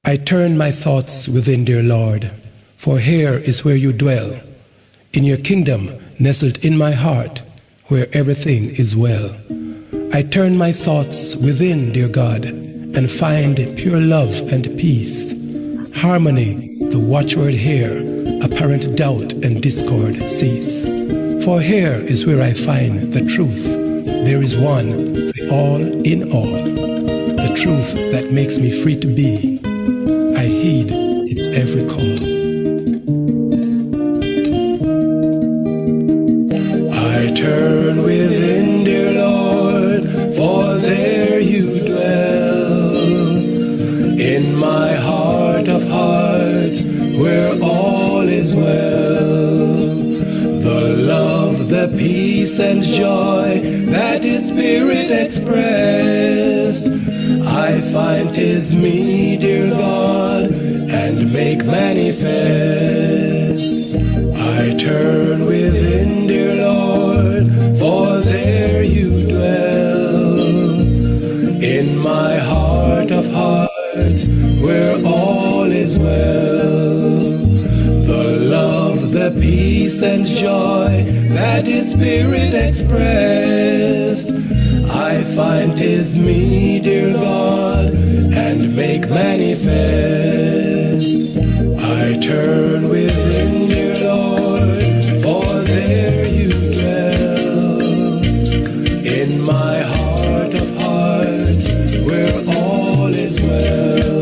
I turn my thoughts within, dear Lord, for here is where you dwell, in your kingdom nestled in my heart, where everything is well. I turn my thoughts within, dear God, and find pure love and peace, harmony, the watchword here, apparent doubt and discord cease. For here is where I find the truth. There is one, the all in all, the truth that makes me free to be. I heed its every call. I turn within, dear Lord, for there you dwell, in my heart of hearts, where all is well. The love, the peace and joy that is spirit expressed, I find 'tis me, dear God, and make manifest. I turn within, dear Lord, for there you dwell, in my heart of hearts, where all is well. The love, the peace and joy that is spirit expressed, I find 'tis me, dear God, and make manifest. I turn within, dear Lord, for there you dwell, in my heart of hearts, where all is well.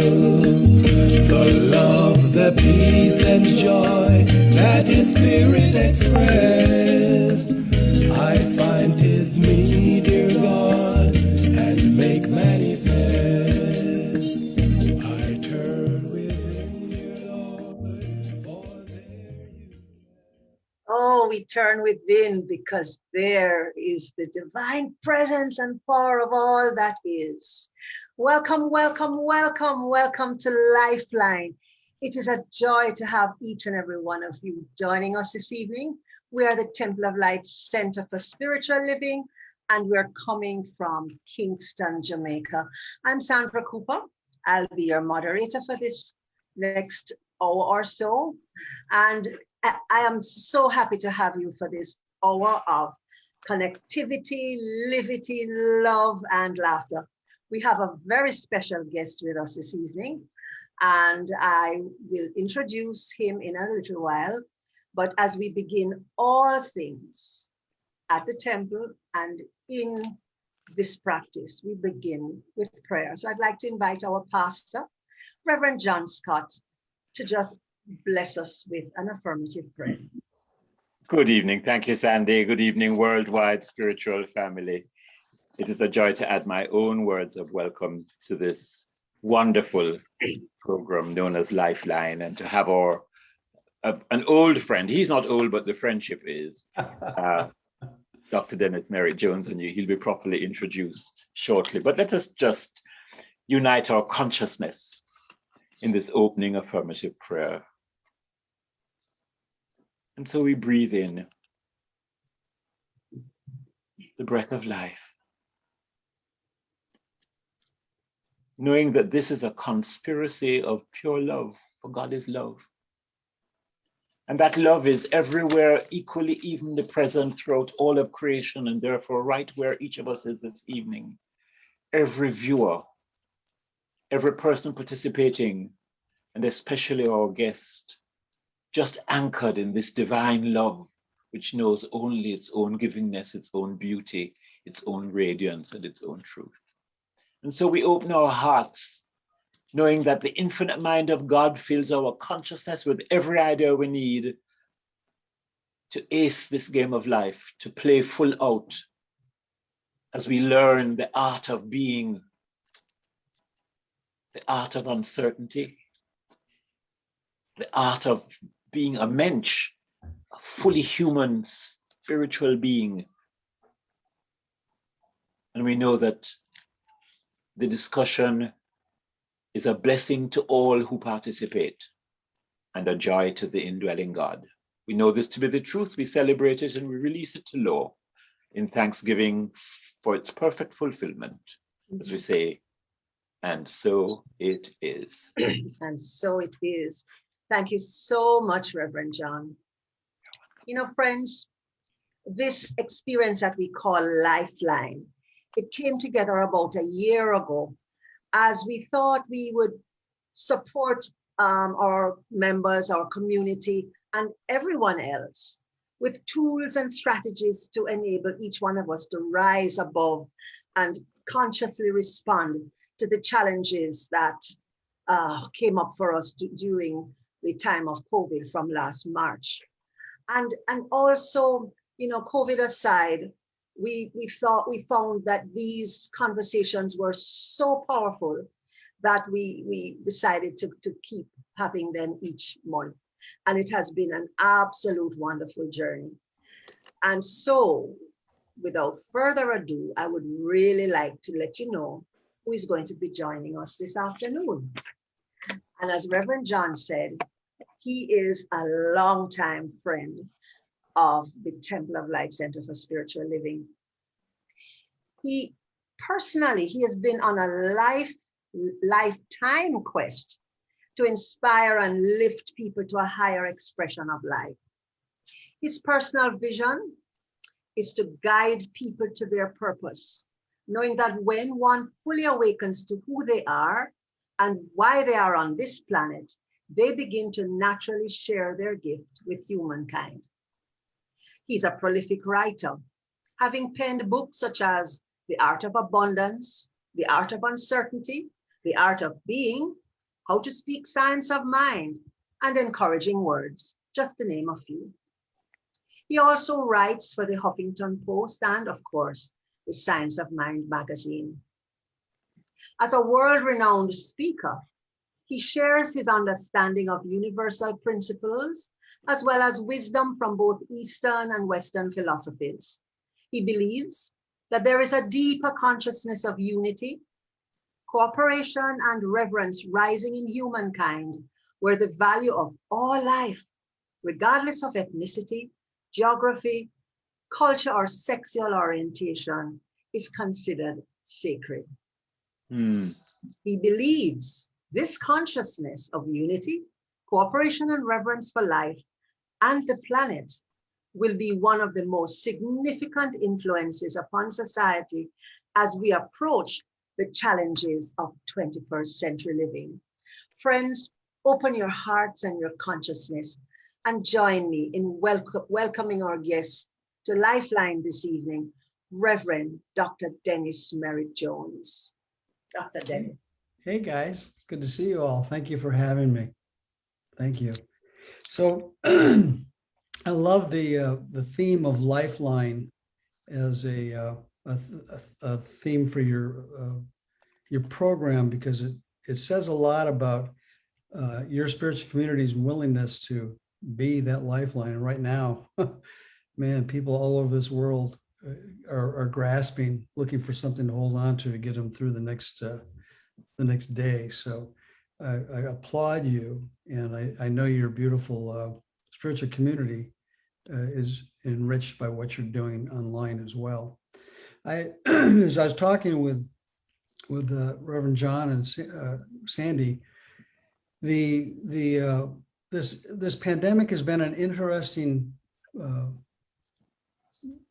The love, the peace and joy that is spirit expressed, I find 'tis me, dear God, and make manifest. I turn within, dear Lord, for there you. Oh, we turn within because there is the divine presence and power of all that is. Welcome, welcome, welcome, welcome to Lifeline. It is a joy to have each and every one of you joining us this evening. We are the Temple of Light Center for Spiritual Living, and we're coming from Kingston, Jamaica. I'm Sandra Cooper. I'll be your moderator for this next hour or so. And I am so happy to have you for this hour of connectivity, livity, love, and laughter. We have a very special guest with us this evening, and I will introduce him in a little while. But as we begin all things at the temple and in this practice, we begin with prayer. So I'd like to invite our pastor, Reverend John Scott, to just bless us with an affirmative prayer. Good evening. Thank you, Sandy. Good evening, worldwide spiritual family. It is a joy to add my own words of welcome to this wonderful program known as Lifeline, and to have an old friend. He's not old, but the friendship is. Dr. Dennis Merritt Jones, and he'll be properly introduced shortly. But let us just unite our consciousness in this opening affirmative prayer. And so we breathe in the breath of life, knowing that this is a conspiracy of pure love, for God is love. And that love is everywhere, equally evenly present throughout all of creation, and therefore right where each of us is this evening. Every viewer, every person participating, and especially our guest, just anchored in this divine love, which knows only its own givingness, its own beauty, its own radiance, and its own truth. And so we open our hearts, knowing that the infinite mind of God fills our consciousness with every idea we need to ace this game of life, to play full out, as we learn the art of being, the art of uncertainty, the art of being a mensch, a fully human spiritual being. And we know that the discussion is a blessing to all who participate and a joy to the indwelling God. We know this to be the truth. We celebrate it and we release it to law in thanksgiving for its perfect fulfillment, as we say, And so it is. And so it is. Thank you so much, Reverend John. You know, friends, this experience that we call Lifeline, it came together about a year ago as we thought we would support our members, our community, and everyone else with tools and strategies to enable each one of us to rise above and consciously respond to the challenges that came up for us during the time of COVID from last March. And also, you know, COVID aside, we found that these conversations were so powerful that we decided to keep having them each month. And it has been an absolute wonderful journey. And so, without further ado, I would really like to let you know who is going to be joining us this afternoon. And as Reverend John said, he is a longtime friend of the Temple of Light Center for Spiritual Living. He has been on a lifetime quest to inspire and lift people to a higher expression of life. His personal vision is to guide people to their purpose, knowing that when one fully awakens to who they are and why they are on this planet, they begin to naturally share their gift with humankind. He's a prolific writer, having penned books such as The Art of Abundance, The Art of Uncertainty, The Art of Being, How to Speak Science of Mind, and Encouraging Words, just to name a few. He also writes for the Huffington Post and, of course, the Science of Mind magazine. As a world-renowned speaker, he shares his understanding of universal principles, as well as wisdom from both Eastern and Western philosophies. He believes that there is a deeper consciousness of unity, cooperation, and reverence rising in humankind, where the value of all life, regardless of ethnicity, geography, culture, or sexual orientation, is considered sacred. He believes this consciousness of unity, cooperation, and reverence for life and the planet will be one of the most significant influences upon society as we approach the challenges of 21st century living. Friends, open your hearts and your consciousness and join me in welcoming our guest to Lifeline this evening, Reverend Dr. Dennis Merritt Jones. Dr. Dennis. Hey guys, it's good to see you all. Thank you for having me. Thank you. So I love the theme of Lifeline as a theme for your program, because it says a lot about your spiritual community's willingness to be that lifeline. And right now, man, people all over this world are grasping, looking for something to hold on to get them through the next day. So I applaud you, and I know your beautiful spiritual community is enriched by what you're doing online as well. As I was talking with Reverend John and Sandy, this pandemic has been an interesting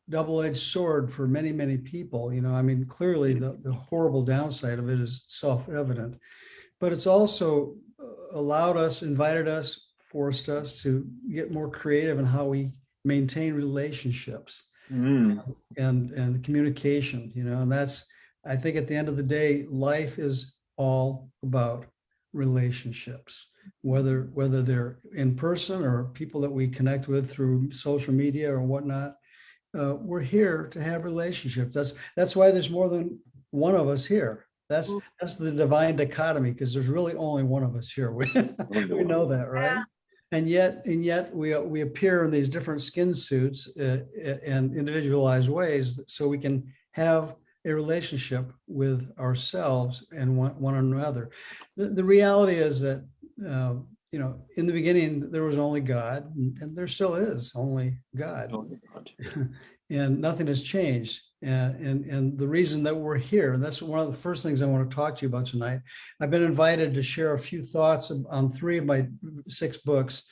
double-edged sword for many, many people. You know, I mean, clearly the horrible downside of it is self-evident, but it's also allowed us, invited us, forced us to get more creative in how we maintain relationships and the communication, you know, and that's, I think at the end of the day, life is all about relationships, whether they're in person or people that we connect with through social media or whatnot. We're here to have relationships. That's why there's more than one of us here. That's the divine dichotomy, because there's really only one of us here. We know that, right? Yeah. And yet we appear in these different skin suits and individualized ways, so we can have a relationship with ourselves and one another. The reality is that you know, in the beginning there was only God, and there still is only God. And nothing has changed. And the reason that we're here, and that's one of the first things I want to talk to you about tonight. I've been invited to share a few thoughts on 3 of my 6 books,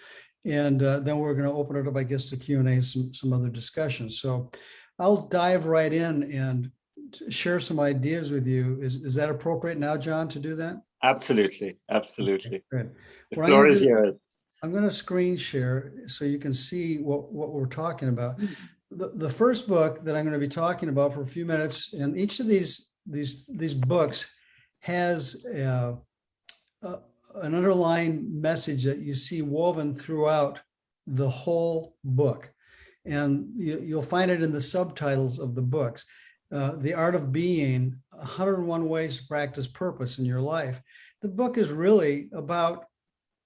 and then we're going to open it up, I guess, to Q&A, some other discussions. So I'll dive right in and share some ideas with you. Is that appropriate now, John, to do that? Absolutely. Absolutely. Okay, The floor is yours. I'm going to screen share so you can see what we're talking about. The first book that I'm going to be talking about for a few minutes, and each of these books has an underlying message that you see woven throughout the whole book. And you'll find it in the subtitles of the books. The Art of Being, 101 Ways to Practice Purpose in Your Life. The book is really about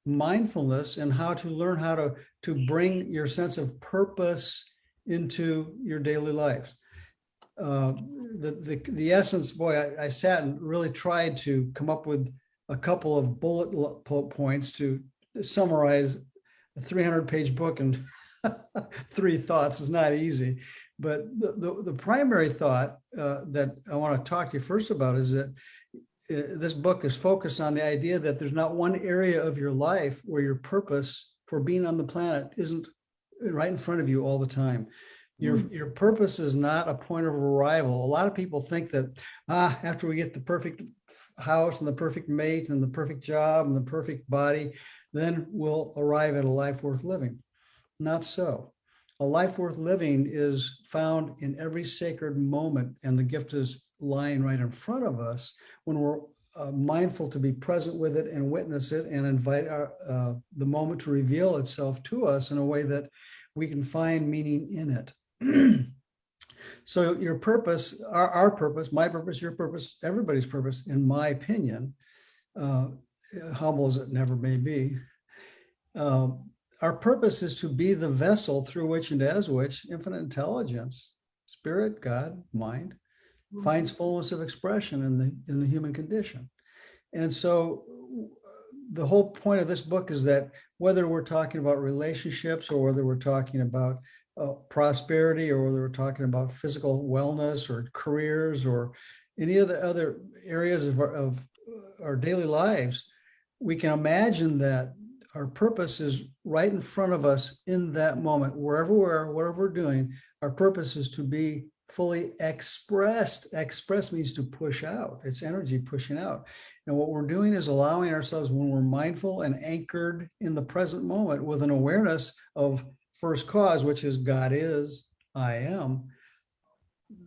mindfulness and how to learn how to bring your sense of purpose into your daily life. The essence, boy, I sat and really tried to come up with a couple of bullet points to summarize a 300-page book in 3 thoughts. Is not easy. But the primary thought that I want to talk to you first about is that this book is focused on the idea that there's not one area of your life where your purpose for being on the planet isn't right in front of you all the time. Your purpose is not a point of arrival. A lot of people think that after we get the perfect house and the perfect mate and the perfect job and the perfect body, then we'll arrive at a life worth living. Not so. A life worth living is found in every sacred moment, and the gift is lying right in front of us when we're mindful to be present with it and witness it and invite the moment to reveal itself to us in a way that we can find meaning in it. So your purpose, our purpose, my purpose, your purpose, everybody's purpose, in my opinion, humble as it never may be, our purpose is to be the vessel through which and as which infinite intelligence, spirit, God, mind, finds fullness of expression in the human condition. And so the whole point of this book is that whether we're talking about relationships or whether we're talking about prosperity or whether we're talking about physical wellness or careers or any of the other areas of our daily lives, we can imagine that our purpose is right in front of us in that moment, wherever we are, whatever we're doing. Our purpose is to be fully expressed. Express means to push out. It's energy pushing out. And what we're doing is allowing ourselves, when we're mindful and anchored in the present moment with an awareness of first cause, which is God is, I am.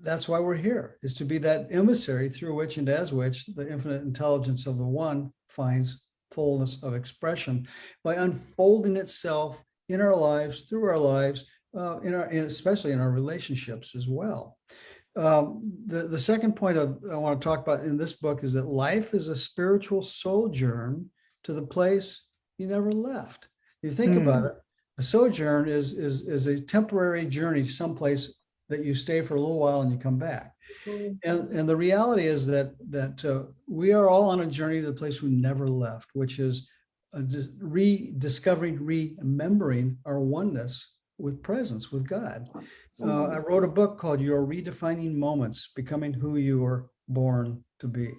That's why we're here, is to be that emissary through which and as which the infinite intelligence of the one finds fullness of expression by unfolding itself in our lives, through our lives, especially in our relationships as well. The second point I want to talk about in this book is that life is a spiritual sojourn to the place you never left. You think about it, a sojourn is a temporary journey to someplace that you stay for a little while and you come back. And the reality is that we are all on a journey to the place we never left, which is rediscovering, remembering our oneness with presence, with God. I wrote a book called Your Redefining Moments, Becoming Who You Were Born to Be.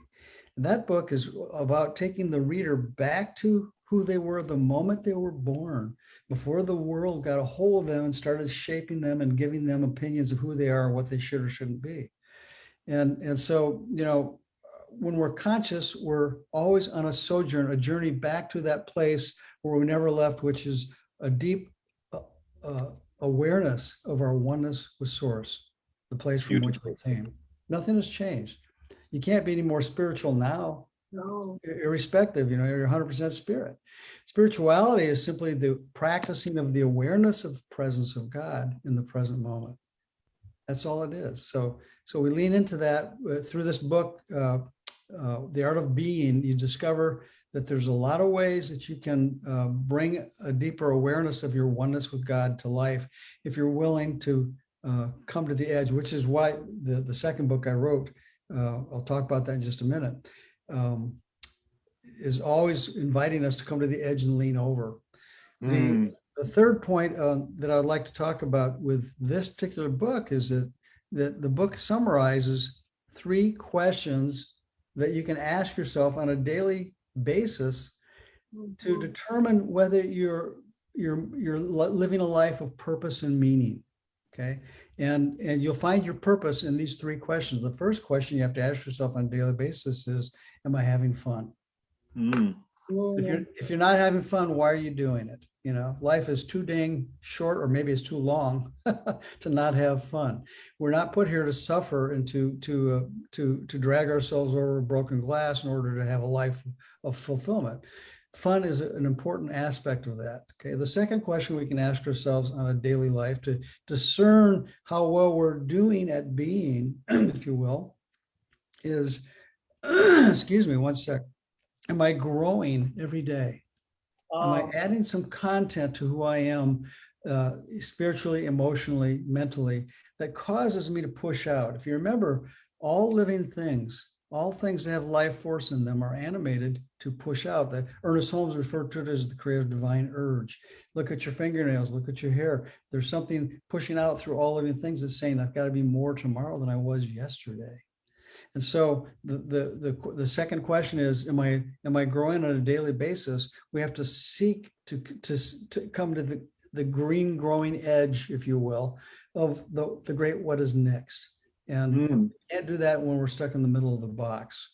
And that book is about taking the reader back to who they were the moment they were born, before the world got a hold of them and started shaping them and giving them opinions of who they are and what they should or shouldn't be. And so, when we're conscious, we're always on a sojourn, a journey back to that place where we never left, which is a deep awareness of our oneness with Source, the place from which we came. Nothing has changed. You can't be any more spiritual now. No. Irrespective, you're 100% spirit. Spirituality is simply the practicing of the awareness of presence of God in the present moment. That's all it is. So we lean into that through this book, The Art of Being. You discover that there's a lot of ways that you can bring a deeper awareness of your oneness with God to life if you're willing to come to the edge, which is why the second book I wrote, I'll talk about that in just a minute, is always inviting us to come to the edge and lean over. The third point that I'd like to talk about with this particular book is that that the book summarizes 3 questions that you can ask yourself on a daily basis to determine whether you're living a life of purpose and meaning. Okay. And you'll find your purpose in these 3 questions. The first question you have to ask yourself on a daily basis is, am I having fun? Mm. If you're not having fun, why are you doing it? You know, life is too dang short, or maybe it's too long to not have fun. We're not put here to suffer and to drag ourselves over broken glass in order to have a life of fulfillment. Fun is an important aspect of that. Okay. The second question we can ask ourselves on a daily life to discern how well we're doing at being, if you will, is, excuse me, one sec. Am I growing every day? Am I adding some content to who I am spiritually, emotionally, mentally, that causes me to push out? If you remember, all living things, all things that have life force in them are animated to push out. That Ernest Holmes referred to it as the creative divine urge. Look at your fingernails, look at your hair. There's something pushing out through all living things that's saying, I've got to be more tomorrow than I was yesterday. And so the second question is, am I growing on a daily basis? We have to seek to come to the green growing edge, if you will, of the great what is next. And we can't do that when we're stuck in the middle of the box.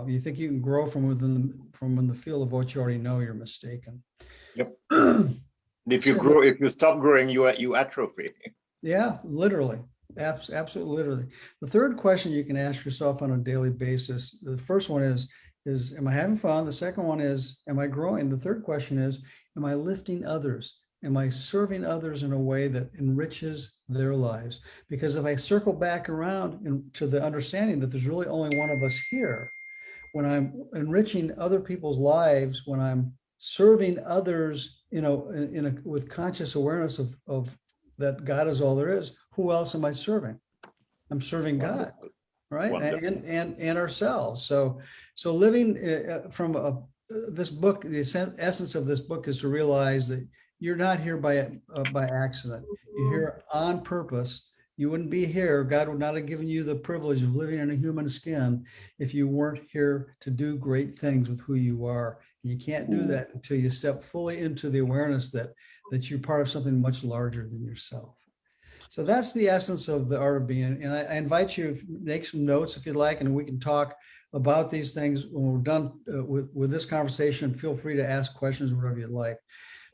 You think you can grow from in the field of what you already know, you're mistaken. Yep. If you stop growing, you atrophy. Yeah, literally. Absolutely, literally. The third question you can ask yourself on a daily basis, the first one is am I having fun? The second one is, am I growing? The third question is, am I lifting others? Am I serving others in a way that enriches their lives? Because if I circle back around to the understanding that there's really only one of us here, when I'm enriching other people's lives, when I'm serving others, with conscious awareness of that God is all there is, who else am I serving? I'm serving God, right? And ourselves. So living from this book, the essence of this book is to realize that you're not here by accident. You're here on purpose. You wouldn't be here. God would not have given you the privilege of living in a human skin if you weren't here to do great things with who you are. You can't do that until you step fully into the awareness that you're part of something much larger than yourself. So that's the essence of the art of being. And I invite you to make some notes if you'd like, and we can talk about these things when we're done with this conversation. Feel free to ask questions, whatever you'd like.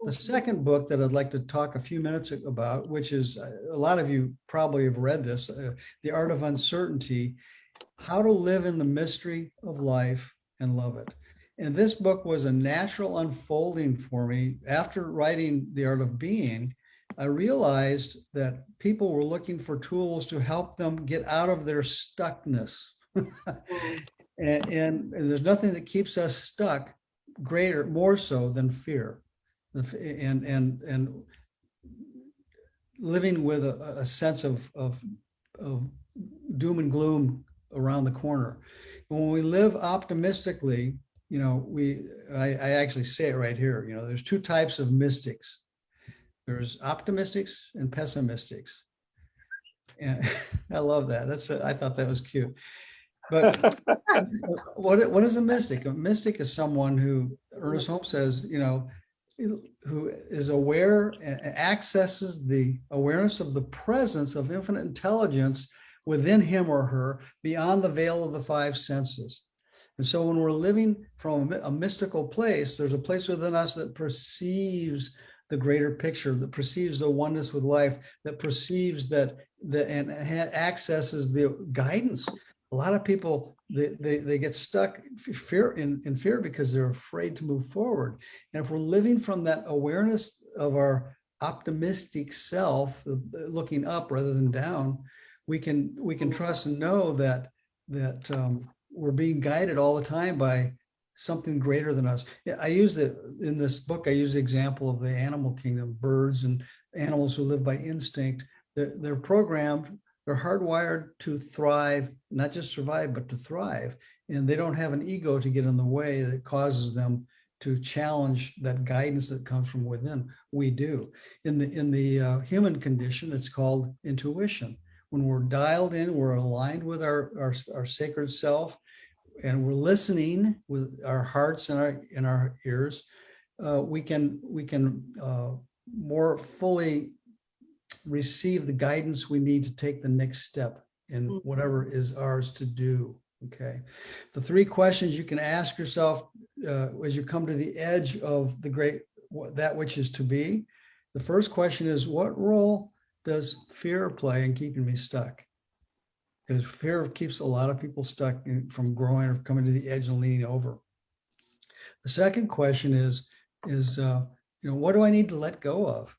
The second book that I'd like to talk a few minutes about, which is a lot of you probably have read this, The Art of Uncertainty, How to Live in the Mystery of Life and Love It. And this book was a natural unfolding for me. After writing The Art of Being, I realized that people were looking for tools to help them get out of their stuckness. and there's nothing that keeps us stuck more so than fear. And living with a sense of doom and gloom around the corner. When we live optimistically, I actually say it right here, there's 2 types of mystics. There's optimistics and pessimistics. And I love that. I thought that was cute. But what is a mystic? A mystic is someone who, Ernest Holmes says, who is aware and accesses the awareness of the presence of infinite intelligence within him or her beyond the veil of the 5 senses. And so when we're living from a mystical place, there's a place within us that perceives the greater picture, that perceives the oneness with life, that perceives and accesses the guidance. A lot of people, they get stuck in fear because they're afraid to move forward. And if we're living from that awareness of our optimistic self, looking up rather than down, we can trust and know that we're being guided all the time by something greater than us. In this book, I use the example of the animal kingdom, birds and animals who live by instinct. They're programmed, they're hardwired to thrive, not just survive, but to thrive. And they don't have an ego to get in the way that causes them to challenge that guidance that comes from within. We do. In the human condition, it's called intuition. when we're dialed in, we're aligned with our sacred self, and we're listening with our hearts and our ears, we can more fully receive the guidance we need to take the next step in whatever is ours to do. Okay. The three questions you can ask yourself as you come to the edge of that which is to be. The first question is, what role does fear play in keeping me stuck? Because fear keeps a lot of people stuck from growing or coming to the edge and leaning over. The second question is what do I need to let go of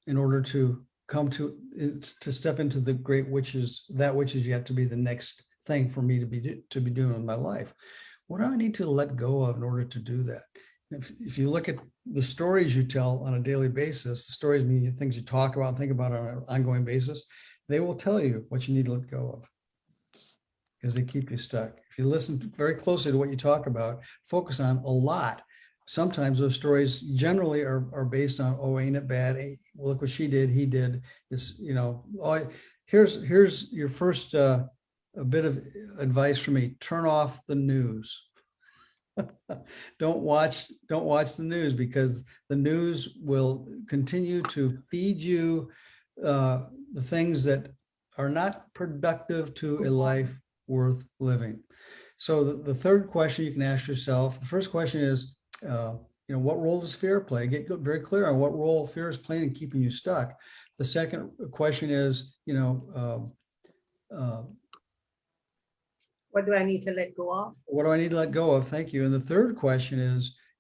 in order to come to step into the great that which is yet to be the next thing for me to be doing in my life? What do I need to let go of in order to do that? If you look at the stories you tell on a daily basis, the stories mean things you talk about and think about on an ongoing basis, they will tell you what you need to let go of, because they keep you stuck. If you listen very closely to what you talk about, focus on a lot. Sometimes those stories generally are based on, oh, ain't it bad? Hey, look what she did, he did. It's, here's your first a bit of advice from me. Turn off the news. Don't watch the news, because the news will continue to feed you the things that are not productive to a life worth living. So the third question you can ask yourself, the first question is, what role does fear play? Get very clear on what role fear is playing in keeping you stuck. The second question is, what do I need to let go of? What do I need to let go of? Thank you. And the third question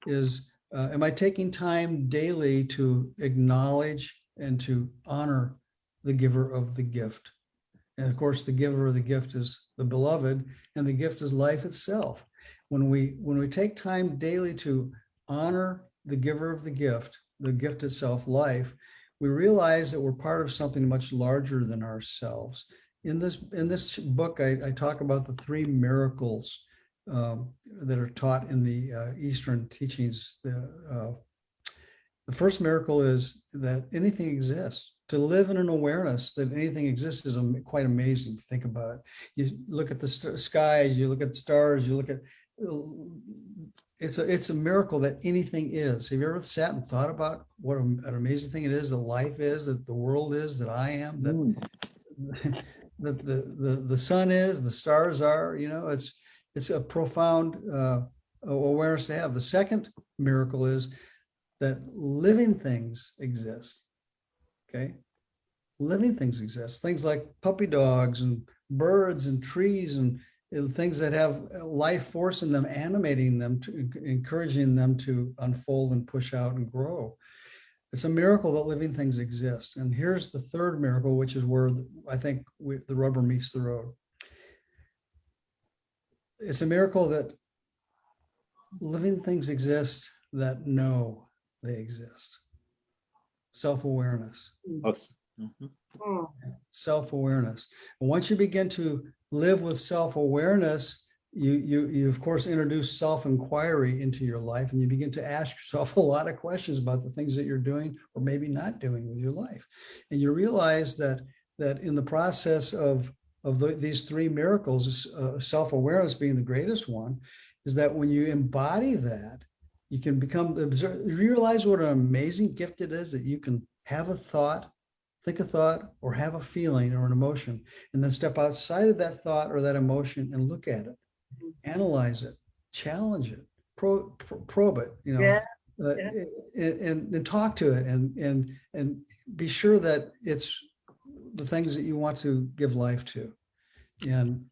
is am I taking time daily to acknowledge and to honor the giver of the gift? And of course, the giver of the gift is the beloved, and the gift is life itself. When we take time daily to honor the giver of the gift itself, life, we realize that we're part of something much larger than ourselves. In this book, I talk about the three miracles that are taught in the Eastern teachings. The first miracle is that anything exists. To live in an awareness that anything exists is quite amazing. Think about it. You look at the sky, you look at the stars, you look at, it's a miracle that anything is. Have you ever sat and thought about what an amazing thing it is that life is, that the world is, that I am, that the sun is, the stars are, it's a profound awareness to have. The second miracle is that living things exist. Okay. Living things exist. Things like puppy dogs and birds and trees and things that have life force in them, animating them, encouraging them to unfold and push out and grow. It's a miracle that living things exist. And here's the third miracle, which is where I think the rubber meets the road. It's a miracle that living things exist that know they exist. Self-awareness. Us. Mm-hmm. Self-awareness. And once you begin to live with self-awareness, you of course introduce self-inquiry into your life, and you begin to ask yourself a lot of questions about the things that you're doing or maybe not doing with your life. And you realize that in the process of these three miracles, self-awareness being the greatest one, is that when you embody that, you can realize what an amazing gift it is that you can have a thought, think a thought, or have a feeling or an emotion, and then step outside of that thought or that emotion and look at it, analyze it, challenge it, probe it, and talk to it, and be sure that it's the things that you want to give life to. And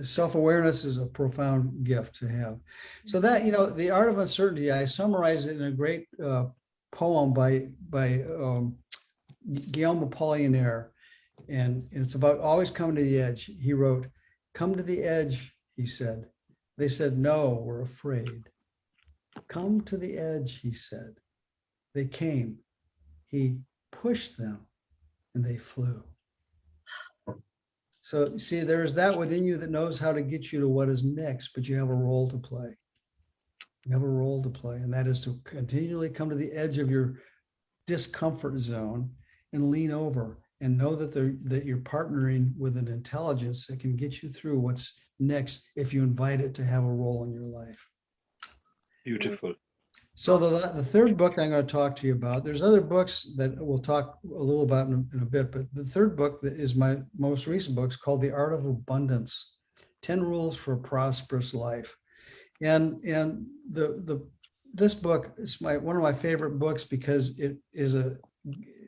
self-awareness is a profound gift to have. So that, The Art of Uncertainty, I summarize it in a great poem by Guillaume Apollinaire, and it's about always coming to the edge. He wrote, "Come to the edge," he said. They said, "No, we're afraid." "Come to the edge," he said. They came. He pushed them, and they flew. So you see, there is that within you that knows how to get you to what is next, but you have a role to play. You have a role to play, and that is to continually come to the edge of your discomfort zone and lean over and know that you're partnering with an intelligence that can get you through what's next if you invite it to have a role in your life. Beautiful. So the third book I'm going to talk to you about, there's other books that we'll talk a little about in a bit, but the third book that is my most recent book is called The Art of Abundance, 10 Rules for a Prosperous Life. And this book is one of my favorite books because it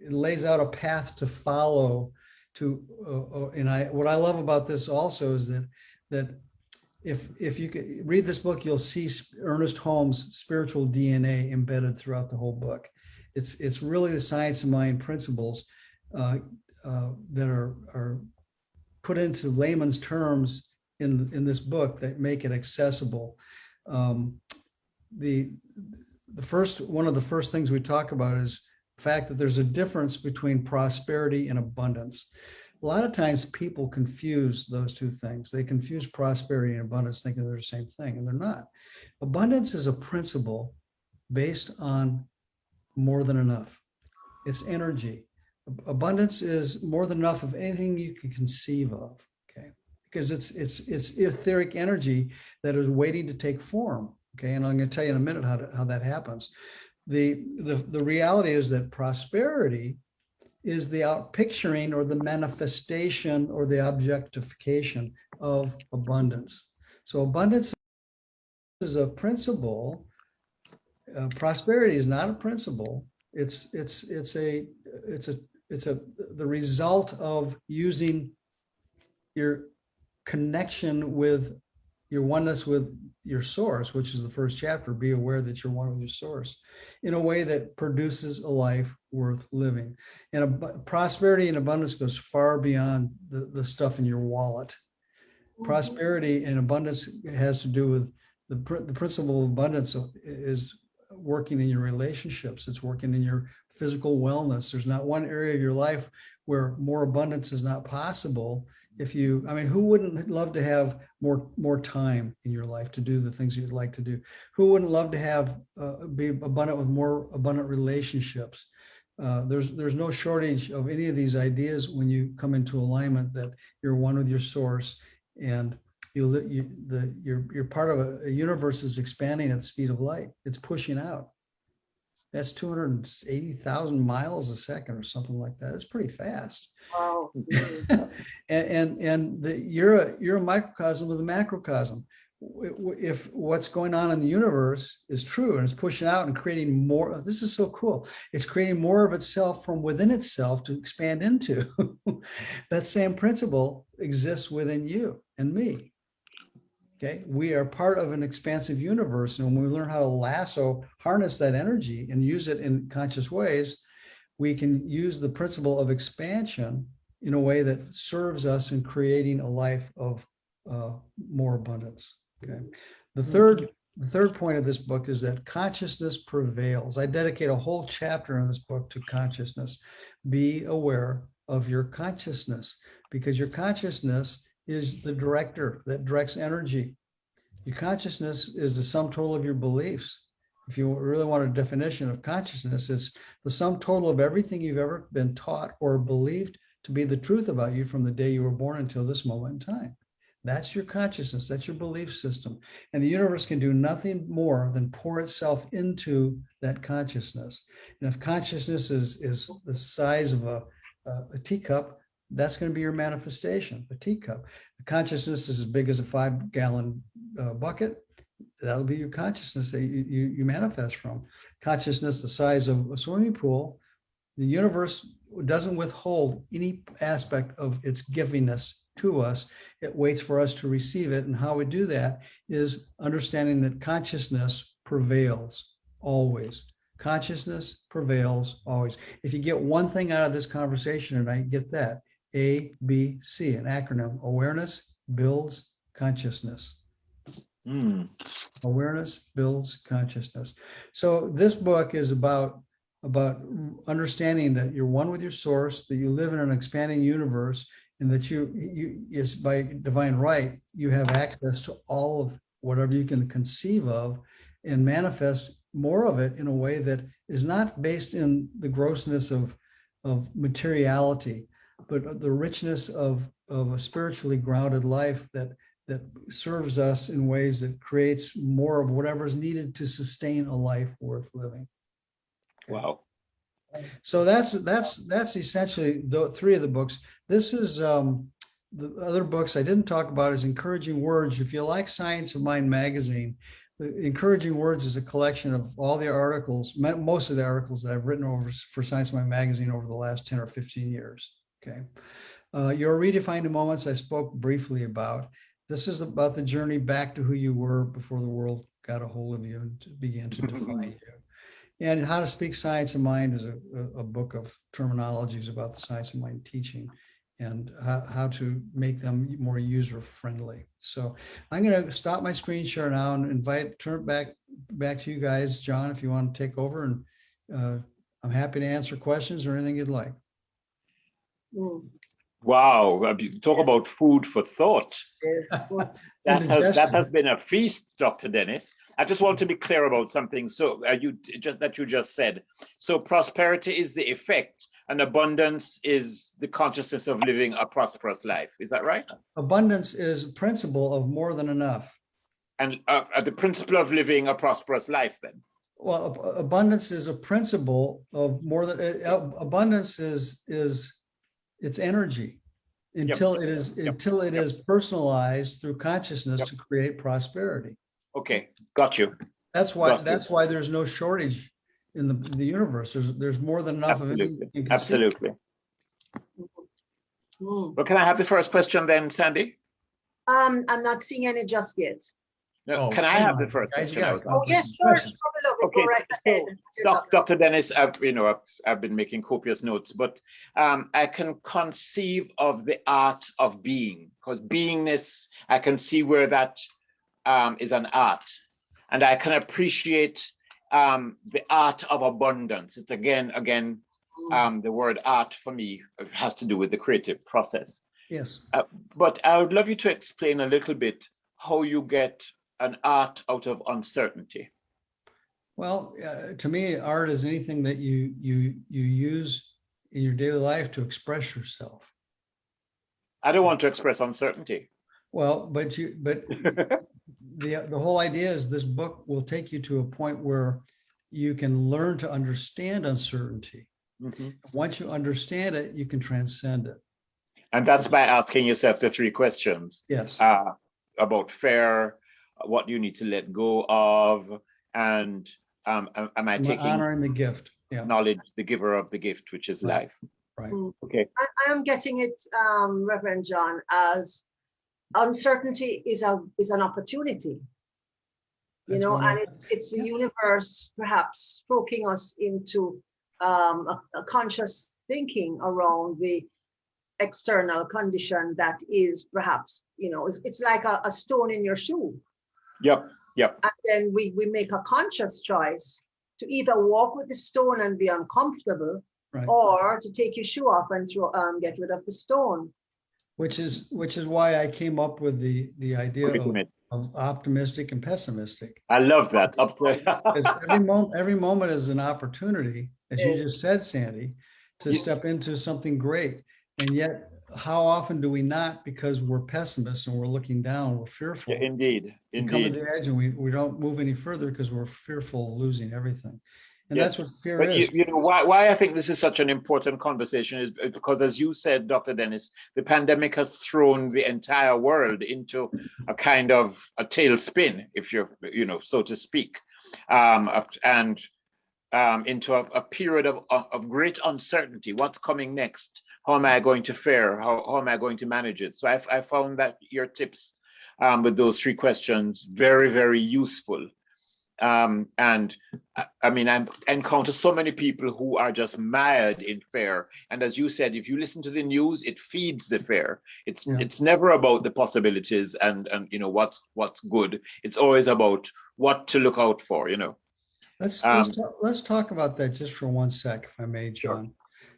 lays out a path to follow what I love about this also is that if you could read this book, you'll see Ernest Holmes' spiritual DNA embedded throughout the whole book. It's really the science of mind principles that are put into layman's terms in this book that make it accessible. One of the first things we talk about is the fact that there's a difference between prosperity and abundance. A lot of times people confuse those two things. They confuse prosperity and abundance thinking they're the same thing, and they're not. Abundance is a principle based on more than enough. It's energy. Abundance is more than enough of anything you can conceive of, okay? Because it's etheric energy that is waiting to take form, okay? And I'm going to tell you in a minute how that happens. The reality is that prosperity is the outpicturing or the manifestation or the objectification of abundance. So abundance is a principle. Prosperity is not a principle. It's the result of using your connection with your oneness with your source, which is the first chapter, be aware that you're one with your source, in a way that produces a life worth living. And prosperity and abundance goes far beyond the stuff in your wallet. Prosperity and abundance has to do with the principle of abundance is working in your relationships. It's working in your physical wellness. There's not one area of your life where more abundance is not possible. Who wouldn't love to have more time in your life to do the things you'd like to do? Who wouldn't love to have be abundant with more abundant relationships? There's no shortage of any of these ideas when you come into alignment that you're one with your source, and you're part of a universe that's expanding at the speed of light. It's pushing out. That's 280,000 miles a second or something like that. It's pretty fast. Wow. You're a microcosm of the macrocosm. If what's going on in the universe is true and it's pushing out and creating more, this is so cool. It's creating more of itself from within itself to expand into. That same principle exists within you and me. Okay, we are part of an expansive universe, and when we learn how to harness that energy and use it in conscious ways, we can use the principle of expansion in a way that serves us in creating a life of more abundance. Okay, the third point of this book is that consciousness prevails. I dedicate a whole chapter in this book to consciousness. Be aware of your consciousness, because your consciousness is the director that directs energy. Your consciousness is the sum total of your beliefs. If you really want a definition of consciousness, it's the sum total of everything you've ever been taught or believed to be the truth about you from the day you were born until this moment in time. That's your consciousness. That's your belief system. And the universe can do nothing more than pour itself into that consciousness. And if consciousness is the size of a teacup, that's going to be your manifestation, a teacup. The consciousness is as big as a 5-gallon bucket. That'll be your consciousness that you manifest from. Consciousness the size of a swimming pool. The universe doesn't withhold any aspect of its givingness to us. It waits for us to receive it. And how we do that is understanding that consciousness prevails always. Consciousness prevails always. If you get one thing out of this conversation tonight, get that. ABC, an acronym. Awareness builds consciousness. Awareness builds consciousness. So this book is about understanding that you're one with your source, that you live in an expanding universe, and that you is by divine right, you have access to all of whatever you can conceive of and manifest more of it in a way that is not based in the grossness of materiality. but the richness of a spiritually grounded life that serves us in ways that creates more of whatever is needed to sustain a life worth living. Okay. Wow. So that's essentially the three of the books. This is the other books I didn't talk about is Encouraging Words. If you like Science of Mind magazine, the Encouraging Words is a collection of all the articles, most of the articles that I've written over for Science of Mind magazine over the last 10 or 15 years. Okay. Your Redefining Moments I spoke briefly about. This is about the journey back to who you were before the world got a hold of you and began to define you. And How to Speak Science of Mind is a book of terminologies about the science of mind teaching and how to make them more user-friendly. So I'm going to stop my screen share now and turn it back to you guys. John, if you want to take over, and I'm happy to answer questions or anything you'd like. Wow, talk about food for thought. Yes. That has been a feast, Dr. Dennis. I just want to be clear about something. So you just said. So prosperity is the effect, and abundance is the consciousness of living a prosperous life. Is that right? Abundance is a principle of more than enough. And the principle of living a prosperous life, then. Well, abundance is a principle of more than abundance is it's energy until it is personalized through consciousness to create prosperity. Okay, got you. That's why there's no shortage in the universe. There's more than enough of it. Absolutely. Well, can I have the first question then, Sandy? I'm not seeing any just yet. No, can I have the first question? Oh, yes, sure. Okay, so Dr. Dennis, I've been making copious notes, but I can conceive of the art of being, because beingness, I can see where that is an art, and I can appreciate the art of abundance. It's again, the word art for me has to do with the creative process. Yes. But I would love you to explain a little bit how you get an art out of uncertainty. Well, to me, art is anything that you use in your daily life to express yourself. I don't want to express uncertainty. Well, but the whole idea is this book will take you to a point where you can learn to understand uncertainty. Mm-hmm. Once you understand it, you can transcend it. And that's by asking yourself the three questions. Yes. About fear, what you need to let go of, and am I taking honoring the gift? Yeah. Knowledge, the giver of the gift, which is life. Right. Okay. I am getting it, Reverend John, as uncertainty is an opportunity. You know, and it's the universe perhaps stroking us into a conscious thinking around the external condition that is perhaps, you know, it's like a stone in your shoe. Yep. And then we make a conscious choice to either walk with the stone and be uncomfortable, right, or to take your shoe off and get rid of the stone. Which is why I came up with the idea of optimistic and pessimistic. I love that. every moment is an opportunity, as you just said, Sandy, to step into something great. And yet, how often do we not, because we're pessimists and we're looking down, we're fearful. Yeah, indeed. We come to the edge and we don't move any further because we're fearful of losing everything. And that's what fear is. You know why I think this is such an important conversation is because, as you said, Dr. Dennis, the pandemic has thrown the entire world into a kind of a tailspin, if so to speak, and into a period of great uncertainty. What's coming next? How am I going to fare? How am I going to manage it? So I found that your tips with those three questions very, very useful. And I mean, I encounter so many people who are just mired in fear. And as you said, if you listen to the news, it feeds the fear. It's never about the possibilities and what's good. It's always about what to look out for. Let's talk about that just for 1 sec, if I may, John. Sure.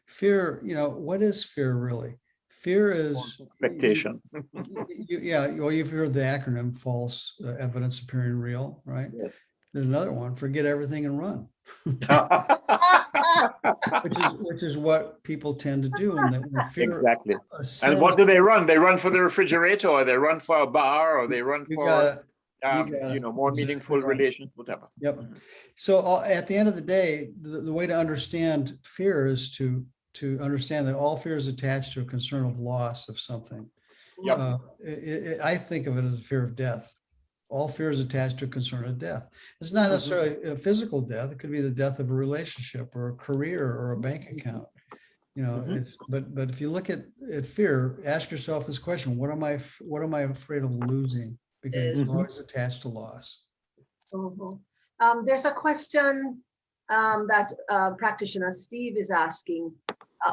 Fear. What is fear really? Fear is expectation. Well, you've heard the acronym: false evidence appearing real, right? Yes. There's another one: forget everything and run. which is what people tend to do. And that when fear Exactly. And ascends, what do they run? They run for the refrigerator, or they run for a bar, or they run you for got it. more Exactly meaningful right. relations, whatever. Yep. So at the end of the day, the way to understand fear is to understand that all fear is attached to a concern of loss of something. Yep. I think of it as a fear of death. All fear is attached to a concern of death. It's not necessarily a physical death. It could be the death of a relationship or a career or a bank account. You know, but if you look at fear, ask yourself this question: what am I afraid of losing? Because it's always attached to loss. There's a question that practitioner Steve is asking.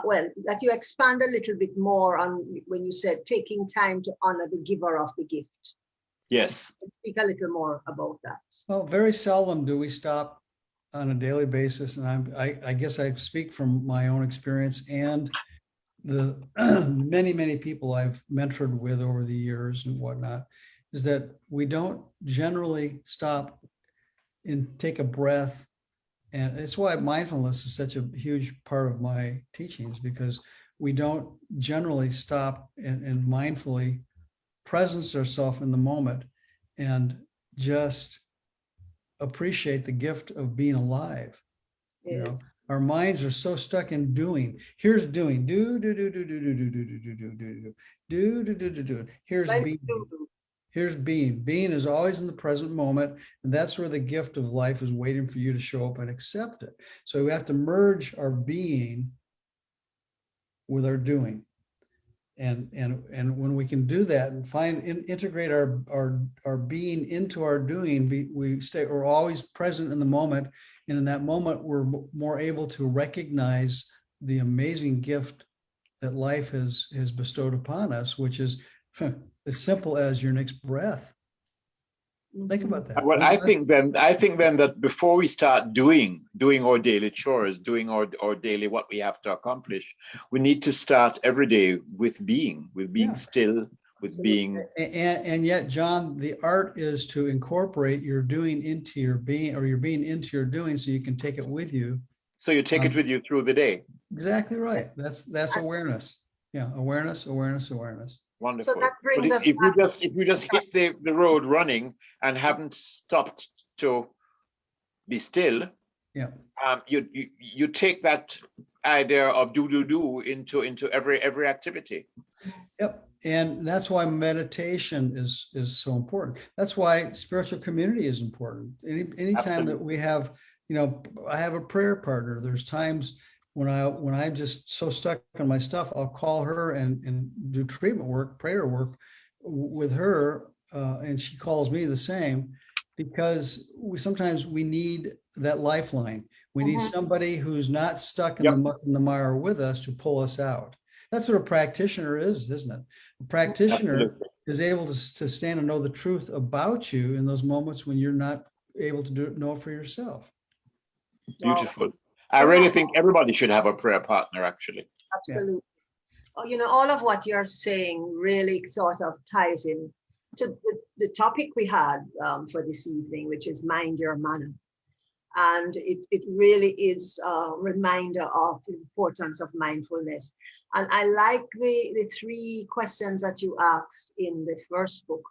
That you expand a little bit more on when you said taking time to honor the giver of the gift. Yes. Speak a little more about that. Well, very seldom do we stop on a daily basis, and I guess I speak from my own experience and the many people I've mentored with over the years and whatnot, is that we don't generally stop and take a breath. And it's why mindfulness is such a huge part of my teachings, because we don't generally stop and mindfully presence ourselves in the moment and just appreciate the gift of being alive. You know, our minds are so stuck in doing. Here's doing. Do. Here's being. Here's being. Being is always in the present moment, and that's where the gift of life is waiting for you to show up and accept it. So we have to merge our being with our doing. And when we can do that and integrate our being into our doing, we're always present in the moment. And in that moment, we're more able to recognize the amazing gift that life has bestowed upon us, which is as simple as your next breath. Think about that. Well, I think then that before we start doing our daily chores, doing our daily what we have to accomplish, we need to start every day with being still, with being. And yet, John, the art is to incorporate your doing into your being, or your being into your doing, so you can take it with you. So you take it with you through the day. Exactly right. That's awareness. Yeah, awareness. Wonderful. So that brings us if you just hit the road running and haven't stopped to be still, you take that idea of do into every activity. Yep. And that's why meditation is so important. That's why spiritual community is important. Anytime that we have, I have a prayer partner. There's times when I'm just so stuck on my stuff, I'll call her and do treatment work, prayer work with her, and she calls me the same, because sometimes we need that lifeline. We need somebody who's not stuck in the muck and the mire with us to pull us out. That's what a practitioner is, isn't it? A practitioner is able to stand and know the truth about you in those moments when you're not able to know it for yourself. Beautiful. I really think everybody should have a prayer partner, actually. Absolutely. Yeah. All of what you're saying really sort of ties in to the topic we had for this evening, which is mind your manner. And it really is a reminder of the importance of mindfulness. And I like the three questions that you asked in the first book,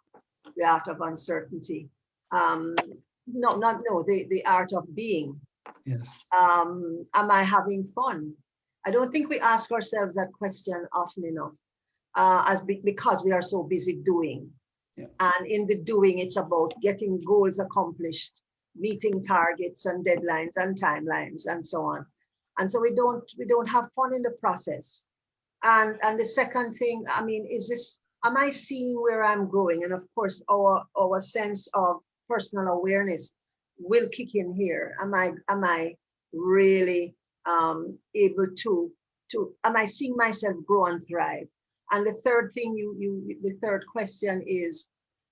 The Art of Uncertainty. The Art of Being. Yes. Am I having fun? I don't think we ask ourselves that question often enough, because we are so busy doing. Yeah. And in the doing, it's about getting goals accomplished, meeting targets and deadlines and timelines and so on. And so we don't have fun in the process. And the second thing, am I seeing where I'm going? And of course, our sense of personal awareness will kick in here. Am I really able to am I seeing myself grow and thrive? And the third thing, the third question is,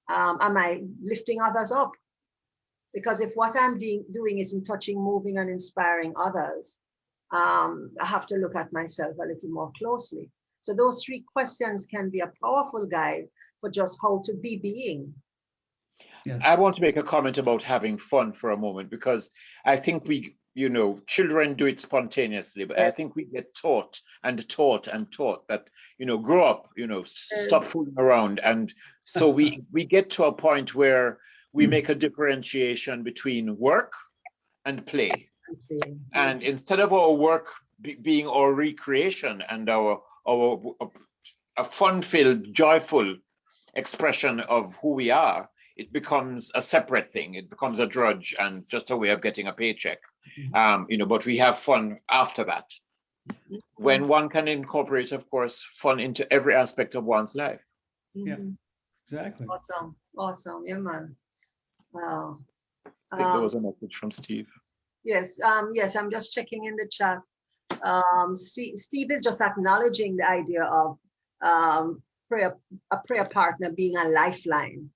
am I lifting others up? Because if what I'm doing isn't touching, moving, and inspiring others, I have to look at myself a little more closely. So those three questions can be a powerful guide for just how to be being. Yes. I want to make a comment about having fun for a moment, because I think children do it spontaneously, but I think we get taught and taught and taught that, grow up, stop fooling around. And so we get to a point where we make a differentiation between work and play. And instead of our work being our recreation and a fun-filled, joyful expression of who we are, it becomes a separate thing. It becomes a drudge and just a way of getting a paycheck. But we have fun after that. When one can incorporate, of course, fun into every aspect of one's life. Yeah, exactly. Awesome. Yeah, man. Wow. I think there was a message from Steve. Yes, I'm just checking in the chat. Steve is just acknowledging the idea of a prayer partner being a lifeline.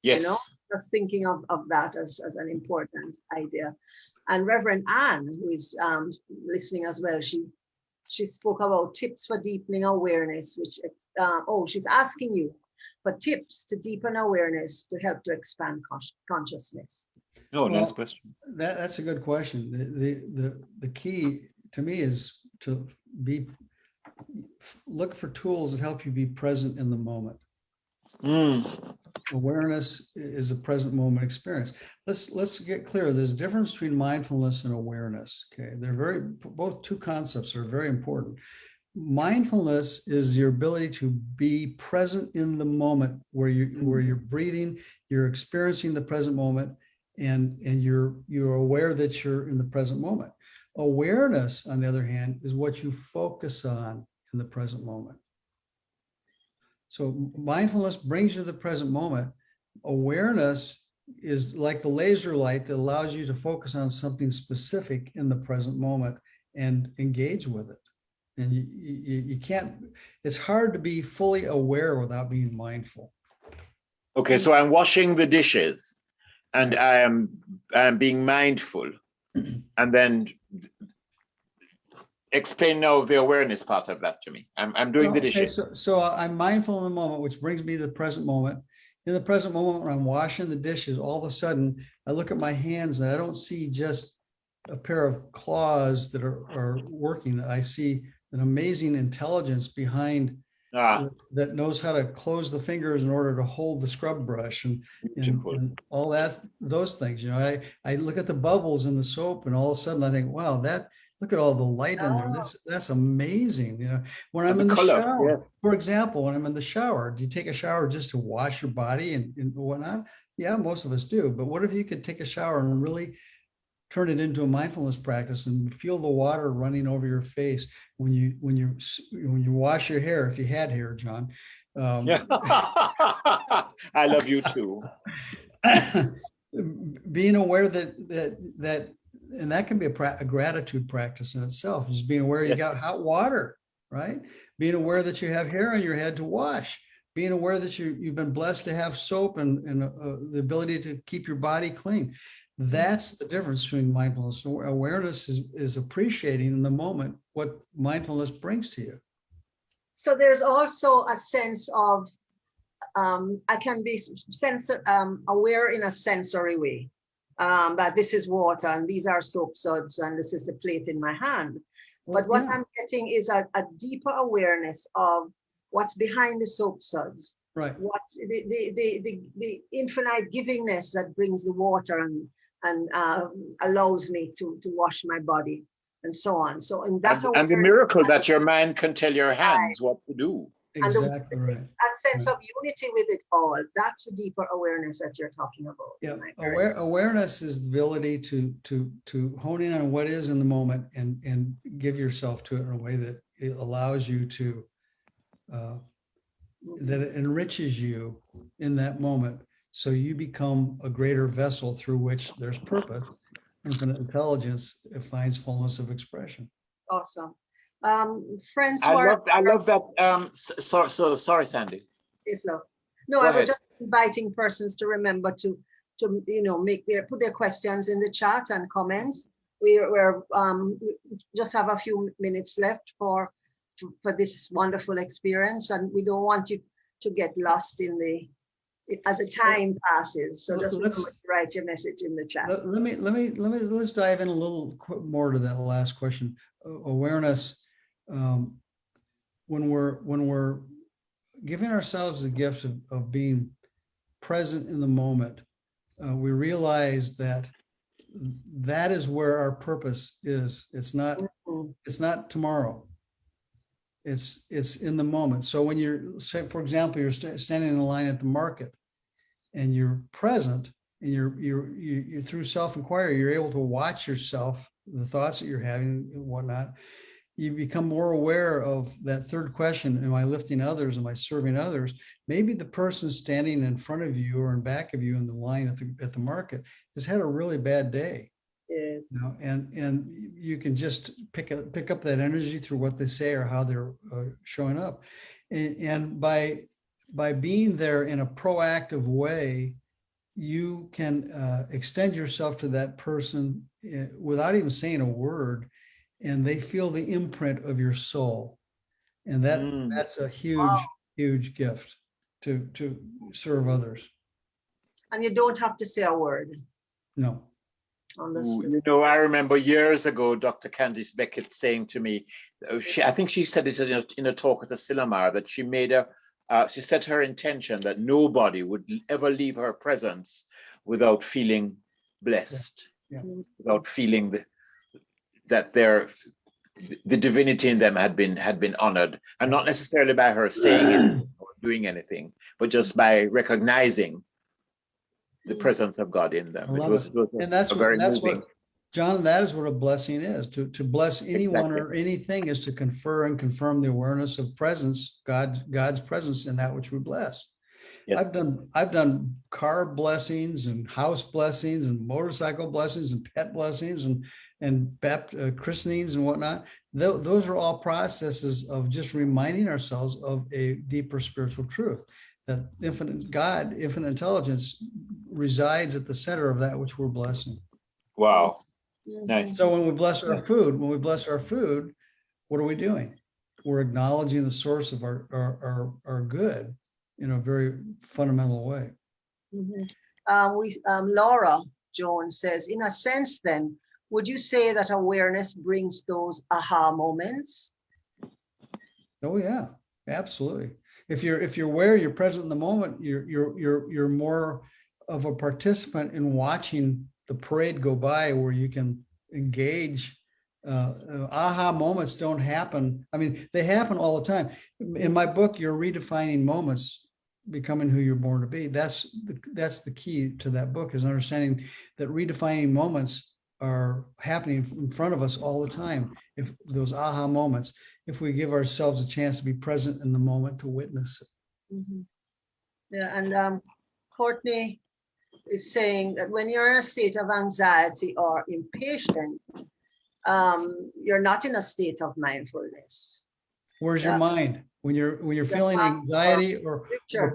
Yes. Just thinking of that as an important idea. And Reverend Anne, who is listening as well, she spoke about tips for deepening awareness, which she's asking you for tips to deepen awareness to help to expand consciousness. Nice question. That's a good question. The key to me is to look for tools that help you be present in the moment. Awareness is a present moment experience. Let's get clear. There's a difference between mindfulness and awareness. Okay, both two concepts are very important. Mindfulness is your ability to be present in the moment where you're breathing, you're experiencing the present moment, and you're aware that you're in the present moment. Awareness, on the other hand, is what you focus on in the present moment. So mindfulness brings you to the present moment. Awareness is like the laser light that allows you to focus on something specific in the present moment and engage with it. And you can't, it's hard to be fully aware without being mindful. Okay, so I'm washing the dishes and I am being mindful. And then explain now the awareness part of that to me. I'm doing the dishes. So I'm mindful in the moment, which brings me to the present moment. In the present moment, when I'm washing the dishes, all of a sudden I look at my hands and I don't see just a pair of claws that are working. I see an amazing intelligence behind that knows how to close the fingers in order to hold the scrub brush and all that, those things. I look at the bubbles in the soap and all of a sudden I think, wow, look at all the light in there. That's amazing. When I'm in the shower, for example, when I'm in the shower, do you take a shower just to wash your body and whatnot? Yeah, most of us do. But what if you could take a shower and really turn it into a mindfulness practice and feel the water running over your face when you wash your hair, if you had hair, John. I love you too. Being aware that and that can be a gratitude practice in itself, just being aware you got hot water, right? Being aware that you have hair on your head to wash, being aware that you've been blessed to have soap and the ability to keep your body clean. That's the difference between mindfulness. Awareness is appreciating in the moment what mindfulness brings to you. So there's also a sense of, I can be aware in a sensory way. That this is water and these are soap suds and this is the plate in my hand. But what I'm getting is a deeper awareness of what's behind the soap suds. Right. What's the infinite givingness that brings the water and allows me to wash my body and so on. So in that and the miracle that your mind can tell your hands what to do. Exactly right. A sense of unity with it all. That's a deeper awareness that you're talking about. Yeah, awareness is the ability to hone in on what is in the moment and give yourself to it in a way that it allows you to, that it enriches you in that moment. So you become a greater vessel through which there's purpose, infinite intelligence, it finds fullness of expression. Awesome. Friends, I love that. Sorry, Sandy. Yes, love. No, I was just inviting persons to remember to put their questions in the chat and comments. We're just have a few minutes left for this wonderful experience, and we don't want you to get lost in as a time passes. So just Let's- remember to write your message in the chat. Let's dive in a little more to that last question. Awareness. When we're giving ourselves the gift of being present in the moment, we realize that is where our purpose is. It's not tomorrow. It's in the moment. So when you're, say, for example, you're standing in a line at the market and you're present and you're through self-inquiry, you're able to watch yourself, the thoughts that you're having and whatnot. You become more aware of that third question: am I lifting others? Am I serving others? Maybe the person standing in front of you or in back of you in the line at the market has had a really bad day. Yes. You know, and you can just pick up that energy through what they say or how they're showing up, and by being there in a proactive way, you can extend yourself to that person without even saying a word, and they feel the imprint of your soul, and that's a huge gift to serve others. And you don't have to say a word. No. Understood. You know, I remember years ago, Dr. Candice Beckett saying to me, I think she said it in a talk at the Silomar, that she set her intention that nobody would ever leave her presence without feeling blessed, without feeling that the divinity in them had been honored, and not necessarily by her saying it or doing anything, but just by recognizing the presence of God in them. It was and that's very moving. what, John, that is what a blessing is. To bless anyone or anything is to confer and confirm the awareness of presence, God's presence in that which we bless. Yes. I've done car blessings and house blessings and motorcycle blessings and pet blessings and christenings and whatnot. Those are all processes of just reminding ourselves of a deeper spiritual truth, that infinite God, infinite intelligence resides at the center of that which we're blessing. Wow. Nice. So when we bless our food, what are we doing? We're acknowledging the source of our good in a very fundamental way. Laura Jones says, in a sense then, would you say that awareness brings those aha moments? Oh yeah, absolutely. If you're aware, you're present in the moment, you're more of a participant in watching the parade go by, where you can engage. Aha moments don't happen. I mean, they happen all the time. In my book, You're Redefining Moments, Becoming Who You're Born to Be. That's the key to that book, is understanding that redefining moments are happening in front of us all the time. If those aha moments, if we give ourselves a chance to be present in the moment to witness it. Yeah, and Courtney is saying that when you're in a state of anxiety or impatient, you're not in a state of mindfulness. Where's your mind when you're feeling anxiety or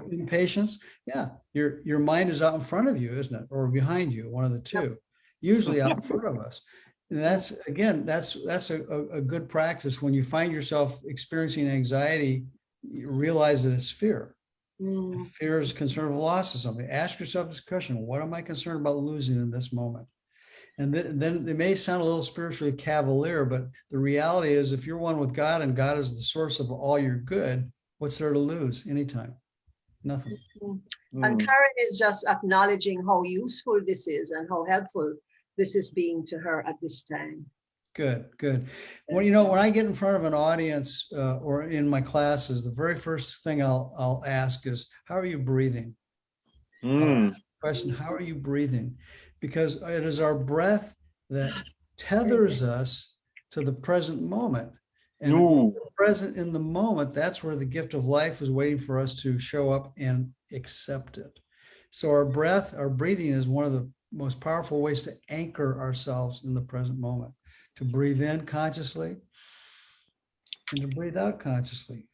impatience? Yeah, your mind is out in front of you, isn't it, or behind you? One of the two. Usually out in front of us. And that's a good practice. When you find yourself experiencing anxiety, you realize that it's fear. Fear is concern of loss of something. Ask yourself this question: what am I concerned about losing in this moment? And then it may sound a little spiritually cavalier, but the reality is, if you're one with God and God is the source of all your good, what's there to lose anytime? Nothing. And Karen is just acknowledging how useful this is and how helpful this is being to her at this time. Good. Well, when I get in front of an audience or in my classes, the very first thing I'll ask is, how are you breathing? I'll ask the question, how are you breathing? Because it is our breath that tethers us to the present moment. And when we're present in the moment, that's where the gift of life is waiting for us to show up and accept it. So our breathing is one of the most powerful ways to anchor ourselves in the present moment, to breathe in consciously and to breathe out consciously.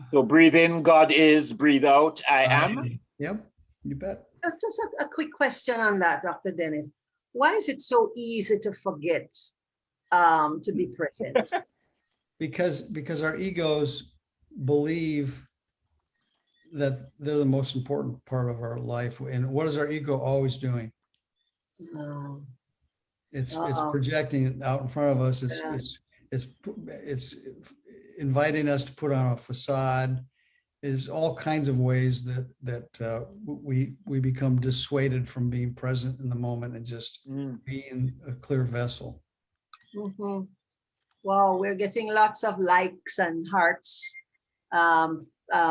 So breathe in, God is; breathe out, I am. Yep, you bet. Just a quick question on that, Dr. Dennis. Why is it so easy to forget to be present? Because our egos believe that they're the most important part of our life. And what is our ego always doing? No. It's Uh-oh. projecting it out in front of us. Yeah. It's inviting us to put on a facade. Is all kinds of ways that we become dissuaded from being present in the moment and just being a clear vessel. Mhm. Wow, we're getting lots of likes and hearts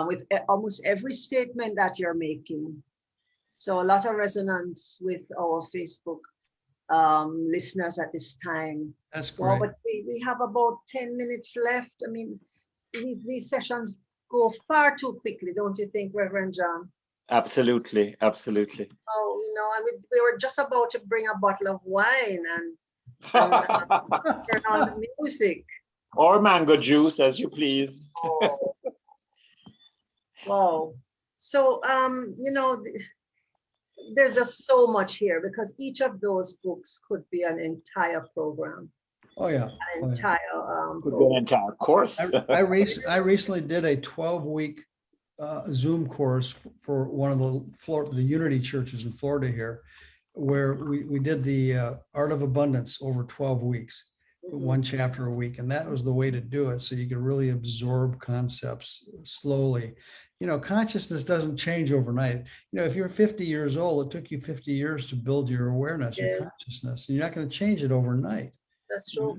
with almost every statement that you're making. So a lot of resonance with our Facebook listeners at this time. That's Well, great. but we have about 10 minutes left. I mean, these sessions go far too quickly, don't you think, Reverend John? Absolutely, absolutely. Oh, you know, I mean, we were just about to bring a bottle of wine and turn on the music. Or mango juice, as you please. Oh, wow. So, you know, there's just so much here because each of those books could be an entire program, Oh yeah. an Oh, yeah. entire Could be an program. entire course. I recently did a 12-week Zoom course for one of the Unity churches in Florida here, where we did the Art of Abundance over 12 weeks, one chapter a week. And that was the way to do it. So you could really absorb concepts slowly. You know, consciousness doesn't change overnight. You know, if you're 50 years old, it took you 50 years to build your awareness, your Yeah. consciousness, and you're not going to change it overnight. That's true.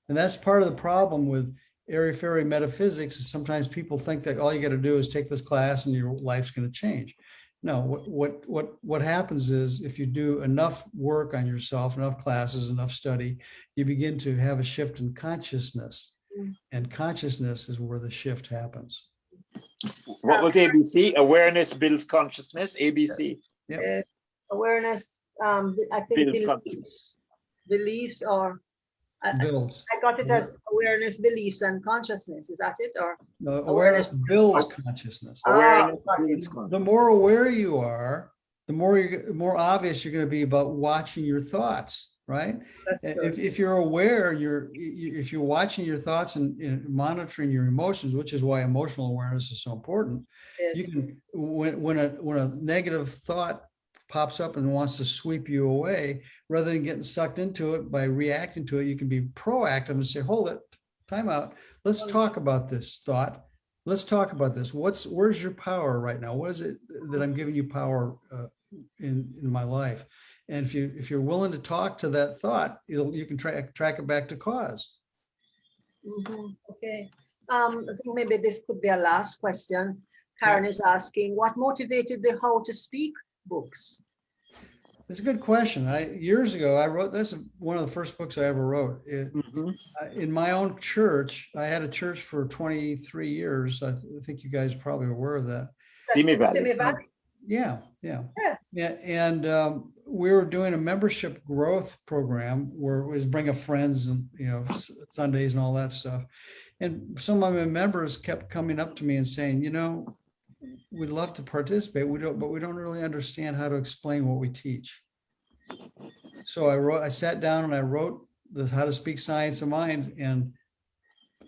And that's part of the problem with airy-fairy metaphysics is sometimes people think that all you got to do is take this class and your life's going to change. No, what happens is if you do enough work on yourself, enough classes, enough study, you begin to have a shift in consciousness. And consciousness is where the shift happens. What was ABC? Awareness builds consciousness. ABC. Yep. Awareness, I think beliefs or Builds. I got it as awareness, beliefs, and consciousness. Is that it? Or No, awareness builds consciousness. Awareness got builds it. consciousness. The more aware you are, the more obvious you're going to be about watching your thoughts, right? That's good. If you're aware, if you're watching your thoughts and monitoring your emotions, which is why emotional awareness is so important. Yes. You can when a negative thought pops up and wants to sweep you away, rather than getting sucked into it by reacting to it, you can be proactive and say, hold it, time out. Let's talk about this thought. Let's talk about this. Where's your power right now? What is it that I'm giving you power in my life? And if you're willing to talk to that thought, you can track it back to cause. Okay. I think maybe this could be a last question. Karen is asking, what motivated the How to Speak books? It's a good question. Years ago, I wrote, that's one of the first books I ever wrote. In my own church, I had a church for 23 years. I think you guys are probably aware of that. Simi Valley. Yeah. And we were doing a membership growth program where it was bring a friends and, Sundays and all that stuff. And some of my members kept coming up to me and saying, we'd love to participate, but we don't really understand how to explain what we teach. So I sat down and I wrote the How to Speak Science of Mind, and